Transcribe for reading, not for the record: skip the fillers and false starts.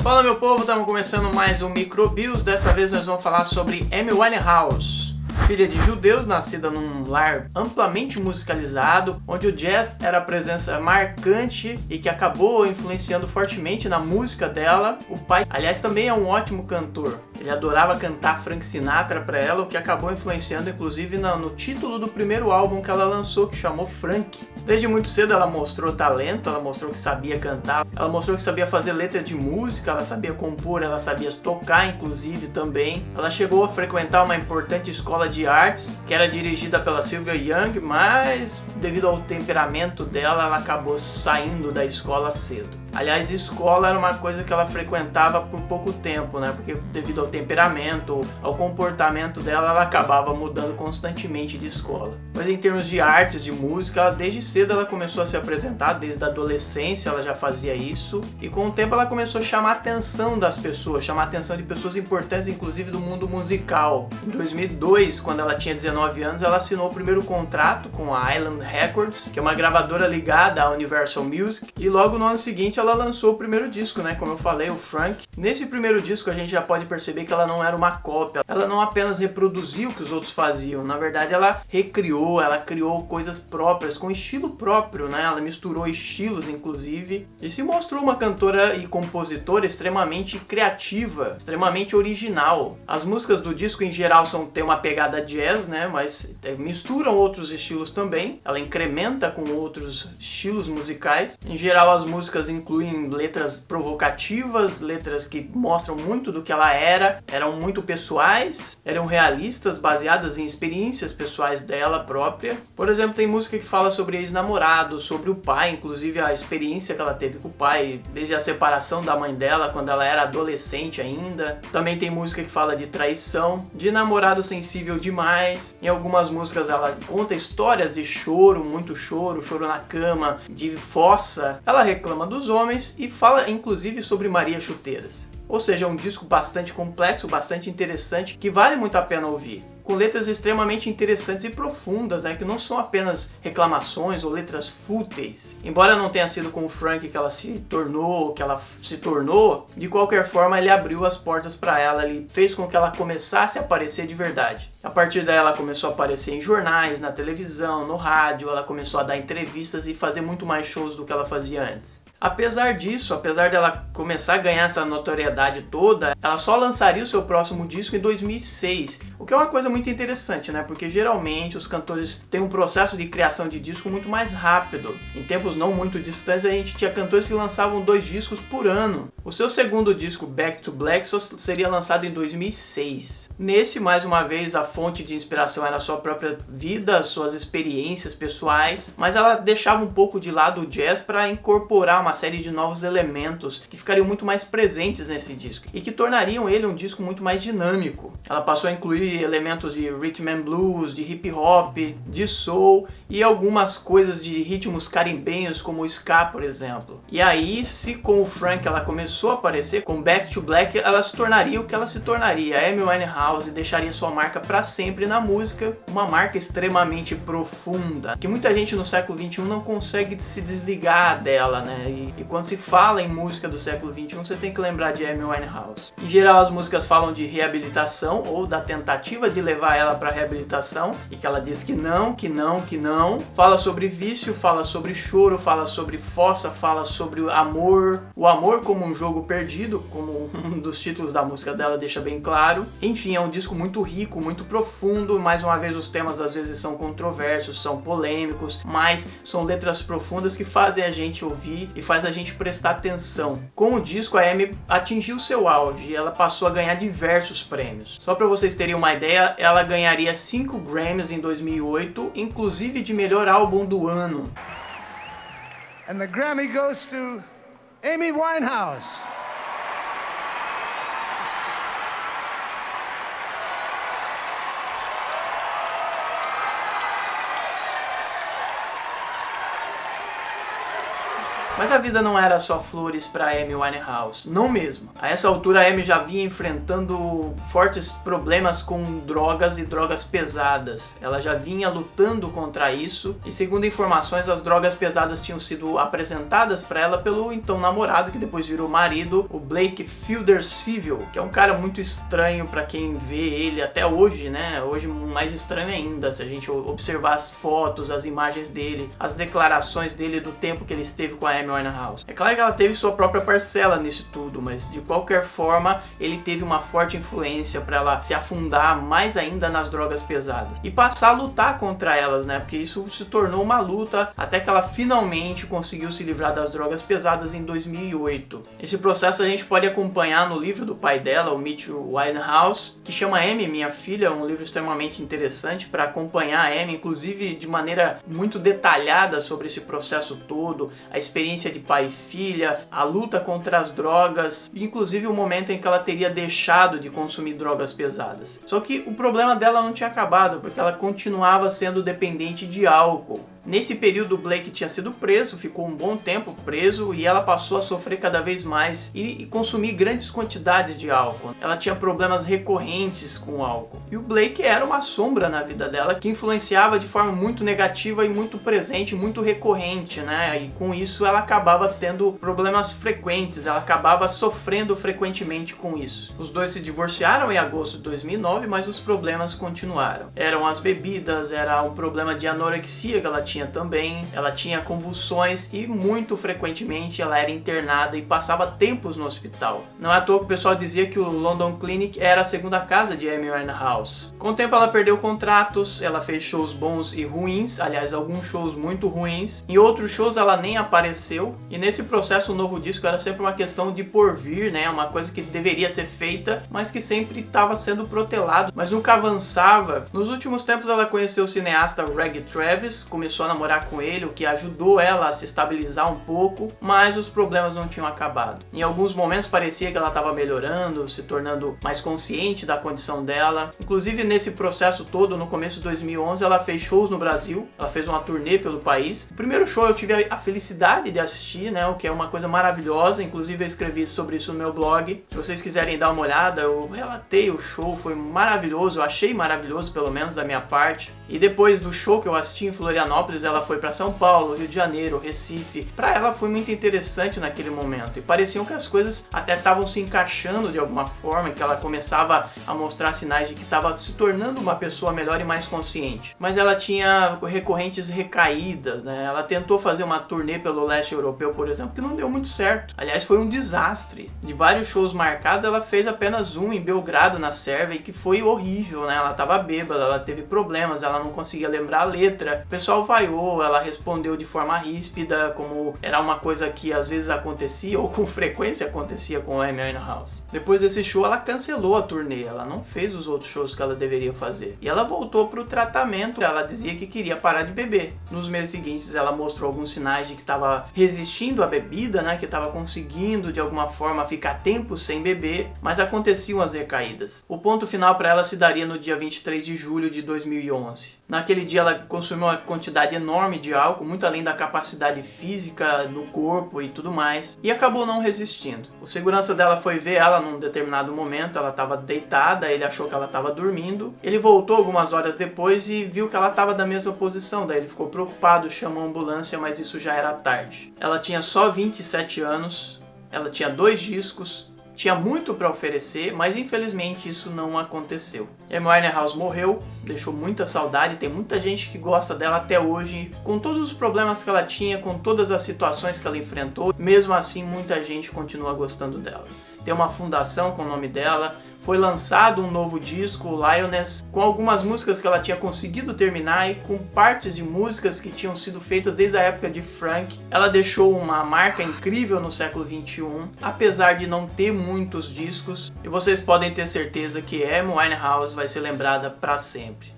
Fala meu povo, estamos começando mais um Microbios. Dessa vez nós vamos falar sobre Amy Winehouse. Filha de judeus, nascida num lar amplamente musicalizado, onde o jazz era a presença marcante e que acabou influenciando fortemente na música dela. O pai, aliás, também é um ótimo cantor. Ele adorava cantar Frank Sinatra para ela, o que acabou influenciando inclusive no título do primeiro álbum que ela lançou, que chamou Frank. Desde muito cedo ela mostrou talento, ela mostrou que sabia cantar, ela mostrou que sabia fazer letra de música, ela sabia compor, ela sabia tocar inclusive também. Ela chegou a frequentar uma importante escola de artes, que era dirigida pela Sylvia Young, mas devido ao temperamento dela, ela acabou saindo da escola cedo. Aliás, escola era uma coisa que ela frequentava por pouco tempo, né? Porque devido ao temperamento, ao comportamento dela, ela acabava mudando constantemente de escola. Mas em termos de artes, de música, desde cedo ela começou a se apresentar, desde a adolescência ela já fazia isso. E com o tempo ela começou a chamar a atenção das pessoas, chamar a atenção de pessoas importantes, inclusive do mundo musical. Em 2002, quando ela tinha 19 anos, ela assinou o primeiro contrato com a Island Records, que é uma gravadora ligada à Universal Music. E logo no ano seguinte ela lançou o primeiro disco, né? Como eu falei, o Frank. Nesse primeiro disco a gente já pode perceber que ela não era uma cópia. Ela não apenas reproduziu o que os outros faziam. Na verdade, ela recriou, ela criou coisas próprias, com estilo próprio, né? Ela misturou estilos, inclusive. E se mostrou uma cantora e compositora extremamente criativa, extremamente original. As músicas do disco, em geral, têm uma pegada jazz, né? Mas misturam outros estilos também. Ela incrementa com outros estilos musicais. Em geral, as músicas incluem letras provocativas, letras que mostram muito do que ela era, eram muito pessoais, eram realistas, baseadas em experiências pessoais dela própria. Por exemplo, tem música que fala sobre ex-namorado, sobre o pai, inclusive a experiência que ela teve com o pai, desde a separação da mãe dela, quando ela era adolescente ainda. Também tem música que fala de traição, de namorado sensível demais. Em algumas músicas ela conta histórias de choro, muito choro, choro na cama, de fossa. Ela reclama dos homens e fala inclusive sobre Maria Chuteiras. Ou seja, é um disco bastante complexo, bastante interessante, que vale muito a pena ouvir. Com letras extremamente interessantes e profundas, né, que não são apenas reclamações ou letras fúteis. Embora não tenha sido com o Frank que ela se tornou, de qualquer forma ele abriu as portas para ela, ele fez com que ela começasse a aparecer de verdade. A partir daí ela começou a aparecer em jornais, na televisão, no rádio, ela começou a dar entrevistas e fazer muito mais shows do que ela fazia antes. Apesar disso, apesar dela começar a ganhar essa notoriedade toda, ela só lançaria o seu próximo disco em 2006, o que é uma coisa muito interessante, né? Porque geralmente os cantores têm um processo de criação de disco muito mais rápido. Em tempos não muito distantes, a gente tinha cantores que lançavam 2 discos por ano. O seu segundo disco, Back to Black, só seria lançado em 2006. Nesse, mais uma vez, a fonte de inspiração era a sua própria vida, suas experiências pessoais, mas ela deixava um pouco de lado o jazz para incorporar uma série de novos elementos que ficariam muito mais presentes nesse disco e que tornariam ele um disco muito mais dinâmico. Ela passou a incluir elementos de rhythm and blues, de hip hop, de soul e algumas coisas de ritmos carimbenhos como o ska, por exemplo. E aí, se com o Frank ela começou a aparecer, com Back to Black ela se tornaria o que ela se tornaria, Amy Winehouse, e deixaria sua marca para sempre na música, uma marca extremamente profunda, que muita gente no século XXI não consegue se desligar dela, né? E quando se fala em música do século XXI, você tem que lembrar de Amy Winehouse. Em geral, as músicas falam de reabilitação ou da tentativa de levar ela para reabilitação e que ela diz que não. Fala sobre vício, fala sobre choro, fala sobre fossa, fala sobre o amor como um jogo perdido, como um dos títulos da música dela deixa bem claro. Enfim, é um disco muito rico, muito profundo. Mais uma vez, os temas às vezes são controversos, são polêmicos, mas são letras profundas que fazem a gente ouvir e faz a gente prestar atenção. Com o disco, a Amy atingiu seu auge e ela passou a ganhar diversos prêmios. Só para vocês terem uma ideia, ela ganharia 5 Grammys em 2008, inclusive de melhor álbum do ano. And the Grammy goes to Amy Winehouse. Mas a vida não era só flores para Amy Winehouse, não mesmo. A essa altura a Amy já vinha enfrentando fortes problemas com drogas e drogas pesadas. Ela já vinha lutando contra isso e, segundo informações, as drogas pesadas tinham sido apresentadas para ela pelo então namorado, que depois virou marido, o Blake Fielder Civil, que é um cara muito estranho para quem vê ele até hoje, né? Hoje mais estranho ainda, se a gente observar as fotos, as imagens dele, as declarações dele do tempo que ele esteve com a Amy Winehouse. É claro que ela teve sua própria parcela nisso tudo, mas de qualquer forma ele teve uma forte influência para ela se afundar mais ainda nas drogas pesadas e passar a lutar contra elas, né? Porque isso se tornou uma luta até que ela finalmente conseguiu se livrar das drogas pesadas em 2008. Esse processo a gente pode acompanhar no livro do pai dela, o Mitch Winehouse, que chama Amy, Minha Filha, um livro extremamente interessante para acompanhar a Amy, inclusive de maneira muito detalhada sobre esse processo todo, a experiência de pai e filha, a luta contra as drogas, inclusive o momento em que ela teria deixado de consumir drogas pesadas. Só que o problema dela não tinha acabado, porque ela continuava sendo dependente de álcool. Nesse período, o Blake tinha sido preso, ficou um bom tempo preso e ela passou a sofrer cada vez mais e consumir grandes quantidades de álcool. Ela tinha problemas recorrentes com o álcool. E o Blake era uma sombra na vida dela que influenciava de forma muito negativa e muito presente, muito recorrente, né? E com isso ela acabava tendo problemas frequentes, ela acabava sofrendo frequentemente com isso. Os dois se divorciaram em agosto de 2009, mas os problemas continuaram. Eram as bebidas, era um problema de anorexia que ela tinha também, ela tinha convulsões e muito frequentemente ela era internada e passava tempos no hospital. Não é à toa que o pessoal dizia que o London Clinic era a segunda casa de Amy Winehouse. Com o tempo ela perdeu contratos, ela fez shows bons e ruins, aliás alguns shows muito ruins, em outros shows ela nem apareceu e nesse processo o novo disco era sempre uma questão de porvir, né? Uma coisa que deveria ser feita, mas que sempre estava sendo protelado, mas nunca avançava. Nos últimos tempos ela conheceu o cineasta Reg Travis, começou a namorar com ele, o que ajudou ela a se estabilizar um pouco, mas os problemas não tinham acabado. Em alguns momentos parecia que ela estava melhorando, se tornando mais consciente da condição dela. Inclusive nesse processo todo, no começo de 2011, ela fez shows no Brasil, ela fez uma turnê pelo país. O primeiro show eu tive a felicidade de assistir, né, o que é uma coisa maravilhosa, inclusive eu escrevi sobre isso no meu blog. Se vocês quiserem dar uma olhada, eu relatei o show, foi maravilhoso, eu achei maravilhoso pelo menos da minha parte. E depois do show que eu assisti em Florianópolis, ela foi para São Paulo, Rio de Janeiro, Recife. Para ela foi muito interessante naquele momento e pareciam que as coisas até estavam se encaixando de alguma forma, que ela começava a mostrar sinais de que estava se tornando uma pessoa melhor e mais consciente. Mas ela tinha recorrentes recaídas, né? Ela tentou fazer uma turnê pelo leste europeu, por exemplo, que não deu muito certo. Aliás, foi um desastre. De vários shows marcados, ela fez apenas um em Belgrado, na Sérvia, e que foi horrível, né? Ela estava bêbada, ela teve problemas, ela não conseguia lembrar a letra. O pessoal vaiou, ela respondeu de forma ríspida, como era uma coisa que às vezes acontecia, ou com frequência acontecia com a Amy Winehouse. Depois desse show, ela cancelou a turnê, ela não fez os outros shows que ela deveria fazer. E ela voltou para o tratamento, ela dizia que queria parar de beber. Nos meses seguintes, ela mostrou alguns sinais de que estava resistindo à bebida, né, que estava conseguindo de alguma forma ficar tempo sem beber, mas aconteciam as recaídas. O ponto final para ela se daria no dia 23 de julho de 2011. Naquele dia ela consumiu uma quantidade enorme de álcool, muito além da capacidade física do corpo e tudo mais, e acabou não resistindo. O segurança dela foi ver ela num determinado momento, ela estava deitada, ele achou que ela estava dormindo. Ele voltou algumas horas depois e viu que ela estava na mesma posição, daí ele ficou preocupado, chamou a ambulância, mas isso já era tarde. Ela tinha só 27 anos, ela tinha 2 discos, tinha muito para oferecer, mas infelizmente isso não aconteceu. Amy Winehouse morreu, deixou muita saudade, tem muita gente que gosta dela até hoje, com todos os problemas que ela tinha, com todas as situações que ela enfrentou, mesmo assim muita gente continua gostando dela. Tem uma fundação com o nome dela, foi lançado um novo disco, Lioness, com algumas músicas que ela tinha conseguido terminar e com partes de músicas que tinham sido feitas desde a época de Frank. Ela deixou uma marca incrível no século XXI, apesar de não ter muitos discos, e vocês podem ter certeza que Amy Winehouse vai ser lembrada para sempre.